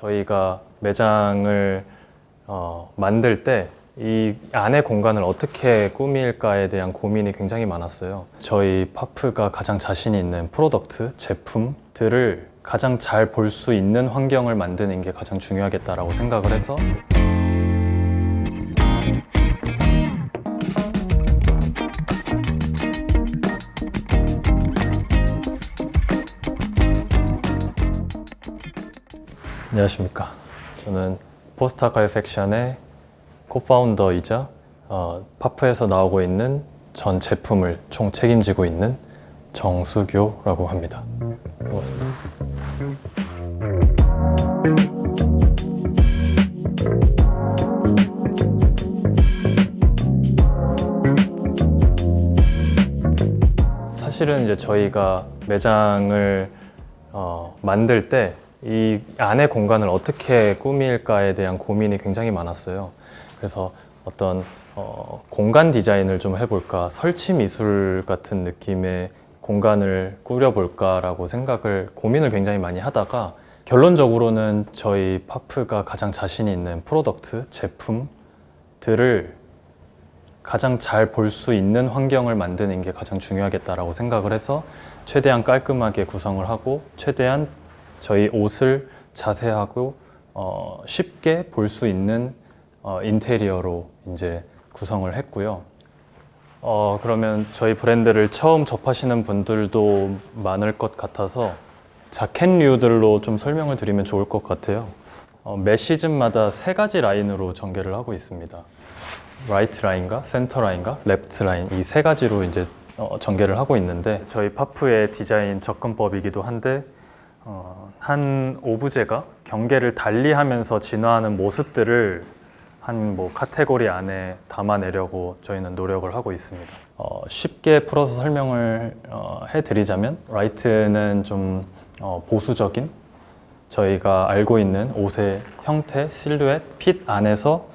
저희가 매장을 만들 때 이 안의 공간을 어떻게 꾸밀까에 대한 고민이 굉장히 많았어요. 저희 파프가 가장 자신 있는 프로덕트, 제품들을 가장 잘 볼 수 있는 환경을 만드는 게 가장 중요하겠다라고 생각을 해서 안녕하십니까. 저는 포스트아카이브 팩션의 코파운더이자 파프에서 나오고 있는 전 제품을 총 책임지고 있는 정수교라고 합니다. 반갑습니다. 사실은 이제 저희가 매장을 만들 때 이 안의 공간을 어떻게 꾸밀까에 대한 고민이 굉장히 많았어요. 그래서 어떤 공간 디자인을 좀 해볼까, 설치 미술 같은 느낌의 공간을 꾸려볼까라고 고민을 굉장히 많이 하다가 결론적으로는 저희 파프가 가장 자신 있는 프로덕트, 제품들을 가장 잘 볼 수 있는 환경을 만드는 게 가장 중요하겠다라고 생각을 해서 최대한 깔끔하게 구성을 하고 최대한 저희 옷을 자세하고 쉽게 볼 수 있는 인테리어로 이제 구성을 했고요. 그러면 저희 브랜드를 처음 접하시는 분들도 많을 것 같아서 자켓류들로 좀 설명을 드리면 좋을 것 같아요. 매 시즌마다 3가지 라인으로 전개를 하고 있습니다. 라이트 라인과 센터 라인과 레프트 라인, 이 3가지로 이제 전개를 하고 있는데 저희 파프의 디자인 접근법이기도 한데 한 오브제가 경계를 달리하면서 진화하는 모습들을 한 카테고리 안에 담아내려고 저희는 노력을 하고 있습니다. 쉽게 풀어서 설명을 해드리자면 라이트는 좀 보수적인 저희가 알고 있는 옷의 형태, 실루엣, 핏 안에서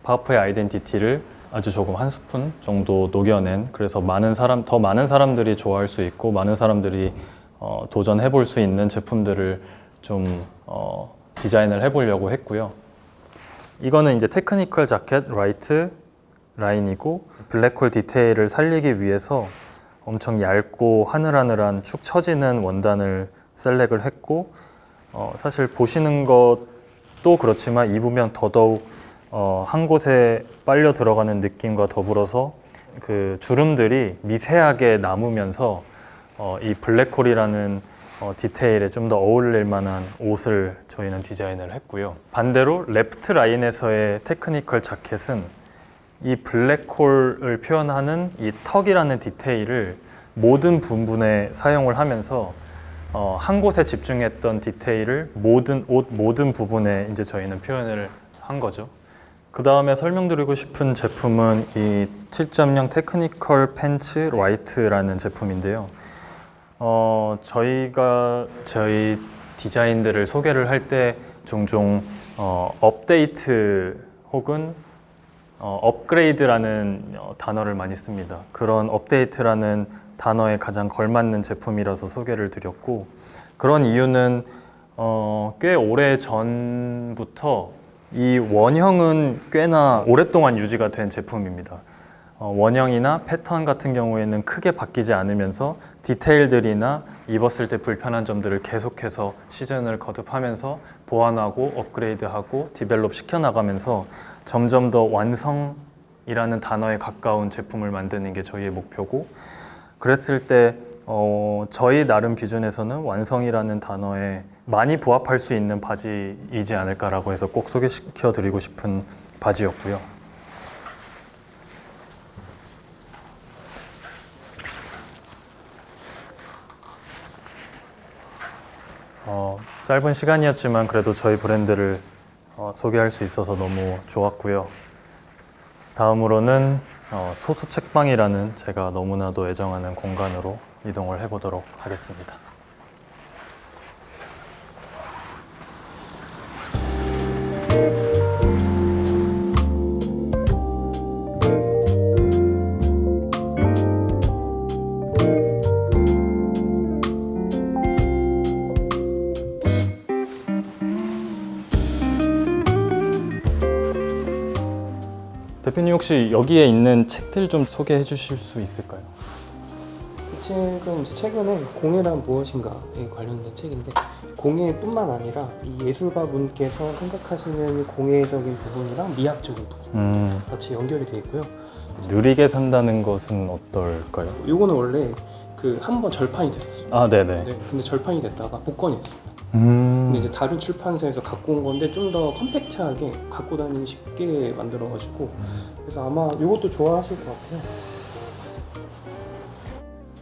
파프의 아이덴티티를 아주 조금 한 스푼 정도 녹여낸, 그래서 더 많은 사람들이 좋아할 수 있고 많은 사람들이 도전해 볼 수 있는 제품들을 좀 디자인을 해보려고 했고요. 이거는 이제 테크니컬 자켓 라이트 라인이고 블랙홀 디테일을 살리기 위해서 엄청 얇고 하늘하늘한 축 처지는 원단을 셀렉을 했고 사실 보시는 것도 그렇지만 입으면 더더욱 한 곳에 빨려 들어가는 느낌과 더불어서 그 주름들이 미세하게 남으면서 이 블랙홀이라는 디테일에 좀 더 어울릴 만한 옷을 저희는 디자인을 했고요. 반대로 레프트 라인에서의 테크니컬 자켓은 이 블랙홀을 표현하는 이 턱이라는 디테일을 모든 부분에 사용을 하면서 한 곳에 집중했던 디테일을 옷 모든 부분에 이제 저희는 표현을 한 거죠. 그 다음에 설명드리고 싶은 제품은 이 7.0 테크니컬 팬츠 라이트라는 제품인데요. 저희가 저희 디자인들을 소개를 할 때 종종 업데이트 혹은 업그레이드라는 단어를 많이 씁니다. 그런 업데이트라는 단어에 가장 걸맞는 제품이라서 소개를 드렸고, 그런 이유는 꽤 오래 전부터 이 원형은 꽤나 오랫동안 유지가 된 제품입니다. 원형이나 패턴 같은 경우에는 크게 바뀌지 않으면서 디테일들이나 입었을 때 불편한 점들을 계속해서 시즌을 거듭하면서 보완하고 업그레이드하고 디벨롭 시켜나가면서 점점 더 완성이라는 단어에 가까운 제품을 만드는 게 저희의 목표고, 그랬을 때 저희 나름 기준에서는 완성이라는 단어에 많이 부합할 수 있는 바지이지 않을까라고 해서 꼭 소개시켜 드리고 싶은 바지였고요. 짧은 시간이었지만 그래도 저희 브랜드를 소개할 수 있어서 너무 좋았고요. 다음으로는 소수 책방이라는 제가 너무나도 애정하는 공간으로 이동을 해보도록 하겠습니다. 대표님 혹시 여기에 있는 책들 좀 소개해 주실 수 있을까요? 이 책은 이제 최근에 공예란 무엇인가에 관련된 책인데, 공예뿐만 아니라 이 예술가분께서 생각하시는 공예적인 부분이랑 미학적인 부분 같이 연결이 돼 있고요. 느리게 산다는 것은 어떨까요? 요거는 원래 그 한 번 절판이 됐었어요. 아, 네네. 네, 근데 절판이 됐다가 복권이 됐습니다. 근데 이제 다른 출판사에서 갖고 온 건데 좀 더 컴팩트하게 갖고 다니기 쉽게 만들어가지고, 그래서 아마 이것도 좋아하실 것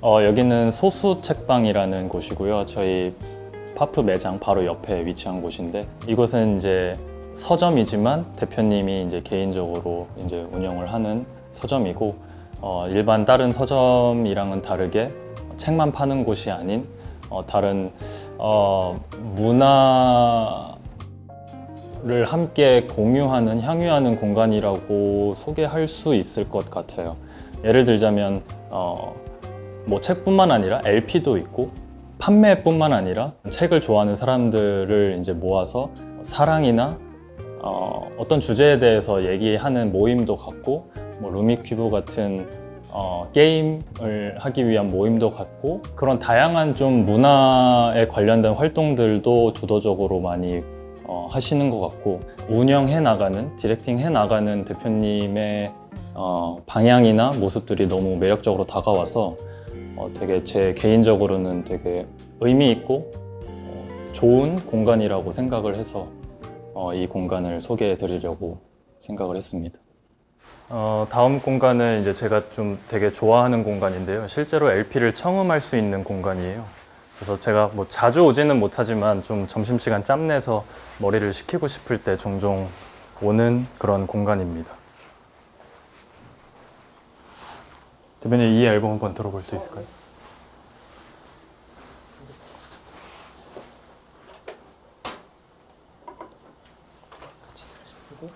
같아요. 여기는 소수 책방이라는 곳이고요. 저희 파프 매장 바로 옆에 위치한 곳인데, 이곳은 이제 서점이지만 대표님이 이제 개인적으로 이제 운영을 하는 서점이고, 일반 다른 서점이랑은 다르게 책만 파는 곳이 아닌 다른 문화를 함께 공유하는, 향유하는 공간이라고 소개할 수 있을 것 같아요. 예를 들자면 뭐 책뿐만 아니라 LP도 있고, 판매뿐만 아니라 책을 좋아하는 사람들을 이제 모아서 사랑이나 어떤 주제에 대해서 얘기하는 모임도 갖고, 뭐 루미큐브 같은 게임을 하기 위한 모임도 갖고, 그런 다양한 좀 문화에 관련된 활동들도 주도적으로 많이 하시는 것 같고, 운영해 나가는, 디렉팅 해 나가는 대표님의 방향이나 모습들이 너무 매력적으로 다가와서 되게 제 개인적으로는 되게 의미 있고 좋은 공간이라고 생각을 해서 이 공간을 소개해 드리려고 생각을 했습니다. 다음 공간은 이제 제가 좀 되게 좋아하는 공간인데요. 실제로 LP를 청음할 수 있는 공간이에요. 그래서 제가 뭐 자주 오지는 못하지만 좀 점심시간 짬내서 머리를 식히고 싶을 때 종종 오는 그런 공간입니다. 대표님, 이 앨범 한번 들어볼 수 있을까요? 같이 들으시고.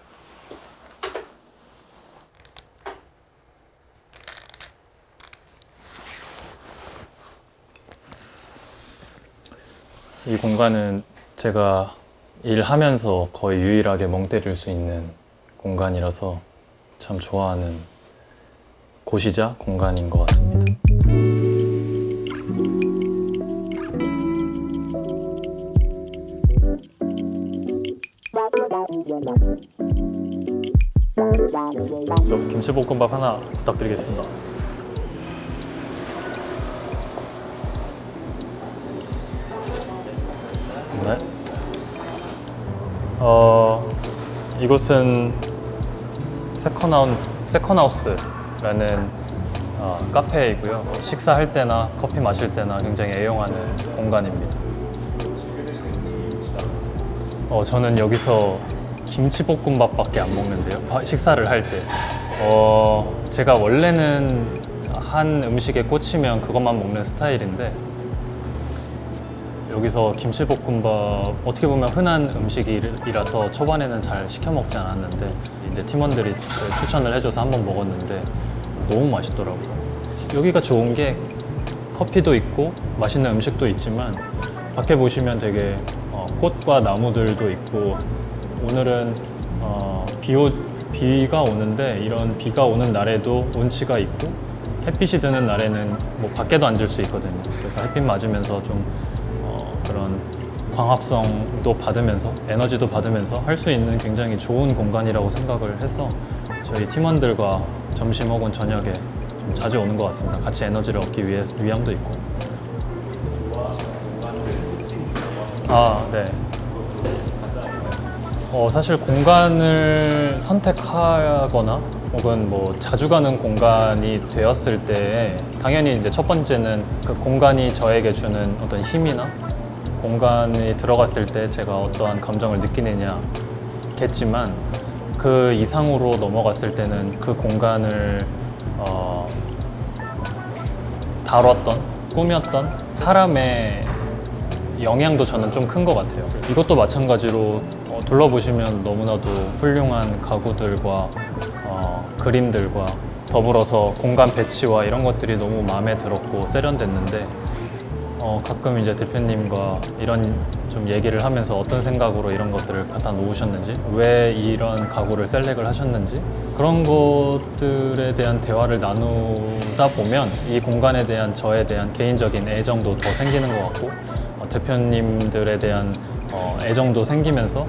이 공간은 제가 일하면서 거의 유일하게 멍 때릴 수 있는 공간이라서 참 좋아하는 곳이자 공간인 것 같습니다. 저 김치볶음밥 하나 부탁드리겠습니다. 네. 이곳은 세컨하우스라는 카페이고요. 식사할 때나 커피 마실 때나 굉장히 애용하는 공간입니다. 저는 여기서 김치볶음밥밖에 안 먹는데요. 식사를 할 때. 제가 원래는 한 음식에 꽂히면 그것만 먹는 스타일인데, 여기서 김치볶음밥 어떻게 보면 흔한 음식이라서 초반에는 잘 시켜 먹지 않았는데, 이제 팀원들이 추천을 해줘서 한번 먹었는데 너무 맛있더라고요. 여기가 좋은 게 커피도 있고 맛있는 음식도 있지만, 밖에 보시면 되게 꽃과 나무들도 있고, 오늘은 비가 오는데 이런 비가 오는 날에도 운치가 있고, 햇빛이 드는 날에는 뭐 밖에도 앉을 수 있거든요. 그래서 햇빛 맞으면서 좀 그런 광합성도 받으면서 에너지도 받으면서 할 수 있는 굉장히 좋은 공간이라고 생각을 해서 저희 팀원들과 점심 혹은 저녁에 좀 자주 오는 것 같습니다. 같이 에너지를 얻기 위함도 있고. 네. 사실 공간을 선택하거나 혹은 뭐 자주 가는 공간이 되었을 때, 당연히 이제 첫 번째는 그 공간이 저에게 주는 어떤 힘이나 공간에 들어갔을 때 제가 어떠한 감정을 느끼느냐겠지만, 그 이상으로 넘어갔을 때는 그 공간을 다뤘던, 꾸몄던 사람의 영향도 저는 좀 큰 것 같아요. 이것도 마찬가지로 둘러보시면 너무나도 훌륭한 가구들과 그림들과 더불어서 공간 배치와 이런 것들이 너무 마음에 들었고 세련됐는데, 가끔 이제 대표님과 이런 좀 얘기를 하면서 어떤 생각으로 이런 것들을 갖다 놓으셨는지, 왜 이런 가구를 셀렉을 하셨는지, 그런 것들에 대한 대화를 나누다 보면 이 공간에 대한 저에 대한 개인적인 애정도 더 생기는 것 같고, 대표님들에 대한 애정도 생기면서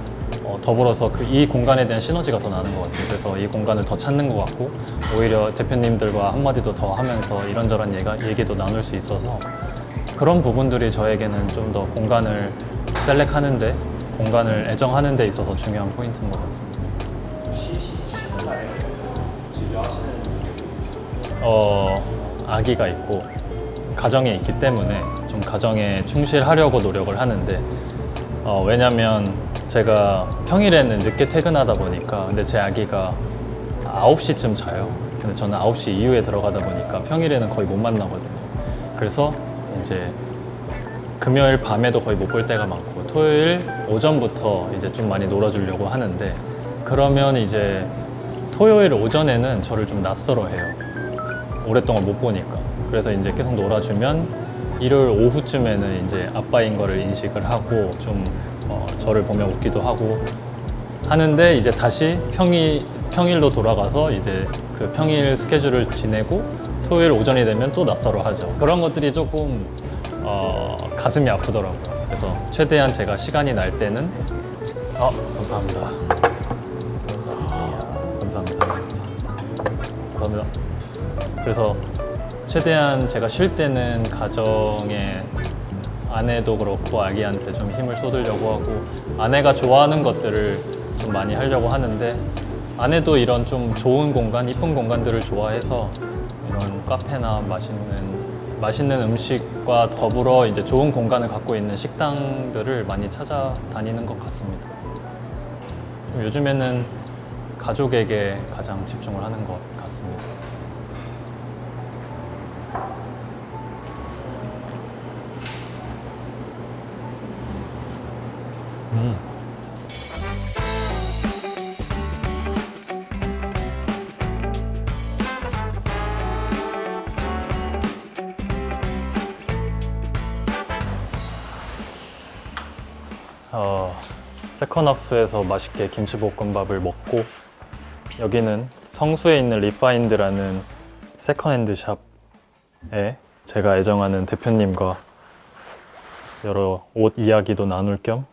더불어서 이 공간에 대한 시너지가 더 나는 것 같아요. 그래서 이 공간을 더 찾는 것 같고, 오히려 대표님들과 한마디도 더 하면서 이런저런 얘기도 나눌 수 있어서, 그런 부분들이 저에게는 좀 더 공간을 셀렉하는데, 공간을 애정하는 데 있어서 중요한 포인트인 것 같습니다. 쉬는 날에 즐겨하시는 게 있으세요? 아기가 있고 가정에 있기 때문에 좀 가정에 충실하려고 노력을 하는데, 왜냐면 제가 평일에는 늦게 퇴근하다 보니까, 근데 제 아기가 9시쯤 자요. 근데 저는 9시 이후에 들어가다 보니까 평일에는 거의 못 만나거든요. 그래서 이제 금요일 밤에도 거의 못 볼 때가 많고, 토요일 오전부터 이제 좀 많이 놀아주려고 하는데, 그러면 이제 토요일 오전에는 저를 좀 낯설어 해요. 오랫동안 못 보니까. 그래서 이제 계속 놀아주면 일요일 오후쯤에는 이제 아빠인 거를 인식을 하고 좀 저를 보면 웃기도 하고 하는데, 이제 다시 평일로 돌아가서 이제 그 평일 스케줄을 지내고 토요일 오전이 되면 또 낯설어 하죠. 그런 것들이 조금 가슴이 아프더라고요. 그래서 최대한 제가 시간이 날 때는 감사합니다. 감사합니다. 감사합니다. 그래서 최대한 제가 쉴 때는 가정에 아내도 그렇고 아기한테 좀 힘을 쏟으려고 하고, 아내가 좋아하는 것들을 좀 많이 하려고 하는데, 아내도 이런 좀 좋은 공간, 이쁜 공간들을 좋아해서 이런 카페나 맛있는 음식과 더불어 이제 좋은 공간을 갖고 있는 식당들을 많이 찾아다니는 것 같습니다. 요즘에는 가족에게 가장 집중을 하는 것 같습니다. 세컨하우스에서 맛있게 김치볶음밥을 먹고, 여기는 성수에 있는 리파인드라는 세컨핸드 샵에 제가 애정하는 대표님과 여러 옷 이야기도 나눌 겸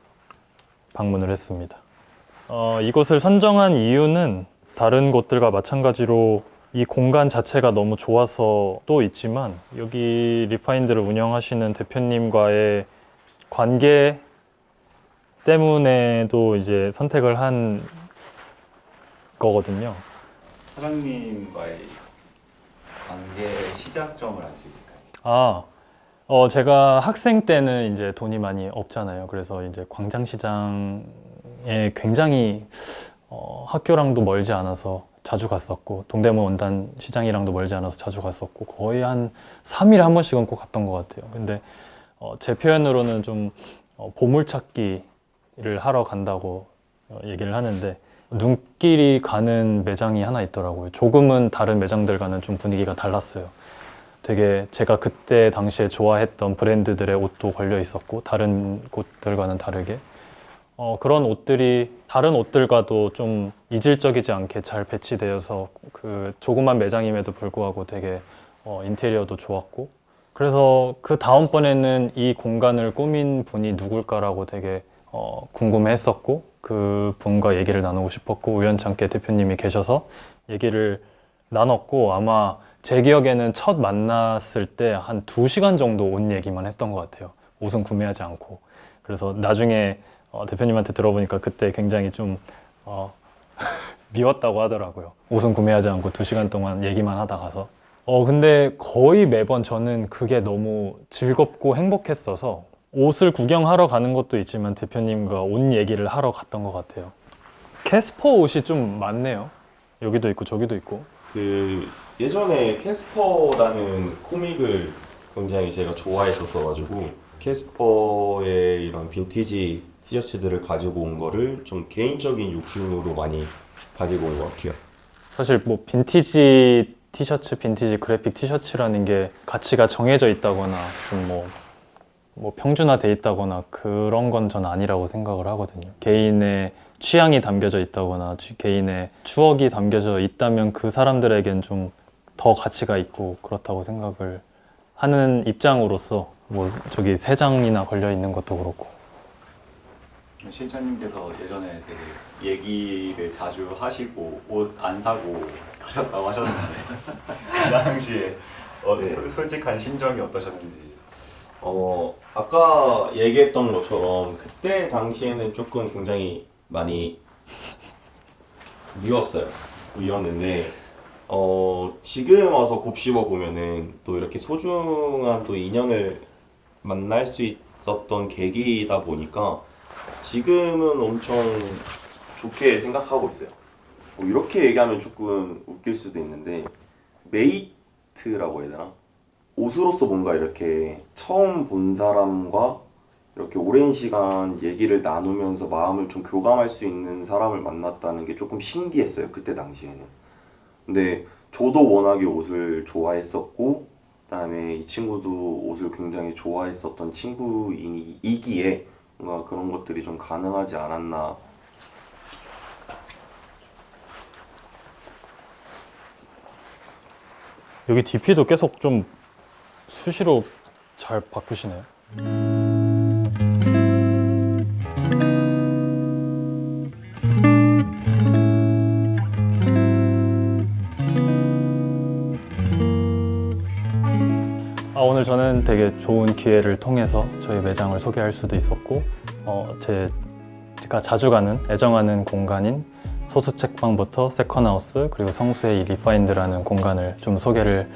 방문을 했습니다. 이곳을 선정한 이유는 다른 곳들과 마찬가지로 이 공간 자체가 너무 좋아서도 있지만, 여기 리파인드를 운영하시는 대표님과의 관계 때문에도 이제 선택을 한 거거든요. 사장님과의 관계의 시작점을 알 수 있을까요? 제가 학생 때는 이제 돈이 많이 없잖아요. 그래서 이제 광장시장에 굉장히 학교랑도 멀지 않아서 자주 갔었고, 동대문 원단 시장이랑도 멀지 않아서 자주 갔었고, 거의 한 3일에 한 번씩은 꼭 갔던 것 같아요. 근데 제 표현으로는 좀 보물찾기를 하러 간다고 얘기를 하는데, 눈길이 가는 매장이 하나 있더라고요. 조금은 다른 매장들과는 좀 분위기가 달랐어요. 되게 제가 그때 당시에 좋아했던 브랜드들의 옷도 걸려 있었고, 다른 곳들과는 다르게 그런 옷들이 다른 옷들과도 좀 이질적이지 않게 잘 배치되어서 그 조그만 매장임에도 불구하고 되게 인테리어도 좋았고, 그래서 그 다음번에는 이 공간을 꾸민 분이 누굴까라고 되게 궁금해했었고, 그 분과 얘기를 나누고 싶었고, 우연찮게 대표님이 계셔서 얘기를 나눴고, 아마 제 기억에는 첫 만났을 때 한 2시간 정도 옷 얘기만 했던 것 같아요. 옷은 구매하지 않고. 그래서 나중에 대표님한테 들어보니까 그때 굉장히 좀 미웠다고 하더라고요. 옷은 구매하지 않고 2시간 동안 얘기만 하다 가서. 근데 거의 매번 저는 그게 너무 즐겁고 행복했어서 옷을 구경하러 가는 것도 있지만 대표님과 옷 얘기를 하러 갔던 것 같아요. 캐스퍼 옷이 좀 많네요. 여기도 있고 저기도 있고. 그 예전에 캐스퍼라는 코믹을 굉장히 제가 좋아했었어가지고, 캐스퍼의 이런 빈티지 티셔츠들을 가지고 온 거를 좀 개인적인 욕심으로 많이 가지고 온 것 같아요. 사실 뭐 빈티지 티셔츠, 빈티지 그래픽 티셔츠라는 게 가치가 정해져 있다거나 좀 뭐 뭐 평준화돼 있다거나 그런 건 전 아니라고 생각을 하거든요. 개인의 취향이 담겨져 있다거나 개인의 추억이 담겨져 있다면 그 사람들에겐 좀 더 가치가 있고 그렇다고 생각을 하는 입장으로서 뭐 저기 3장이나 걸려 있는 것도 그렇고. 신천님께서 예전에 되게 얘기를 자주 하시고 옷 안 사고 가셨다고 하셨는데 그 당시에 네. 솔직한 심정이 어떠셨는지. 아까 얘기했던 것처럼 그때 당시에는 조금 굉장히 많이 미웠는데 지금 와서 곱씹어 보면은 또 이렇게 소중한 또 인연을 만날 수 있었던 계기이다 보니까 지금은 엄청 좋게 생각하고 있어요. 뭐 이렇게 얘기하면 조금 웃길 수도 있는데 메이트라고 해야 되나? 옷으로서 뭔가 이렇게 처음 본 사람과 이렇게 오랜 시간 얘기를 나누면서 마음을 좀 교감할 수 있는 사람을 만났다는 게 조금 신기했어요. 그때 당시에는. 근데 저도 워낙에 옷을 좋아했었고 그다음에 이 친구도 옷을 굉장히 좋아했었던 친구이기에 뭔가 그런 것들이 좀 가능하지 않았나. 여기 DP도 계속 좀 수시로 잘 바꾸시네요. 오늘 저는 되게 좋은 기회를 통해서 저희 매장을 소개할 수도 있었고 제가 자주 가는 애정하는 공간인 소수책방부터 세컨하우스 그리고 성수의 이 리파인드라는 공간을 좀 소개를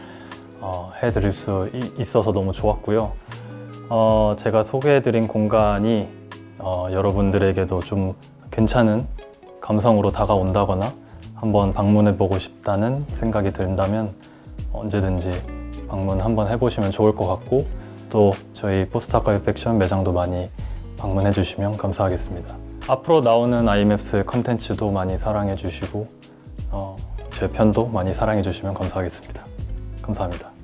해드릴 수 있어서 너무 좋았고요. 제가 소개해드린 공간이 여러분들에게도 좀 괜찮은 감성으로 다가온다거나 한번 방문해보고 싶다는 생각이 든다면 언제든지 방문 한번 해보시면 좋을 것 같고 또 저희 포스트아카이브 팩션 매장도 많이 방문해 주시면 감사하겠습니다. 앞으로 나오는 아이맵스 컨텐츠도 많이 사랑해 주시고 제 편도 많이 사랑해 주시면 감사하겠습니다. 감사합니다.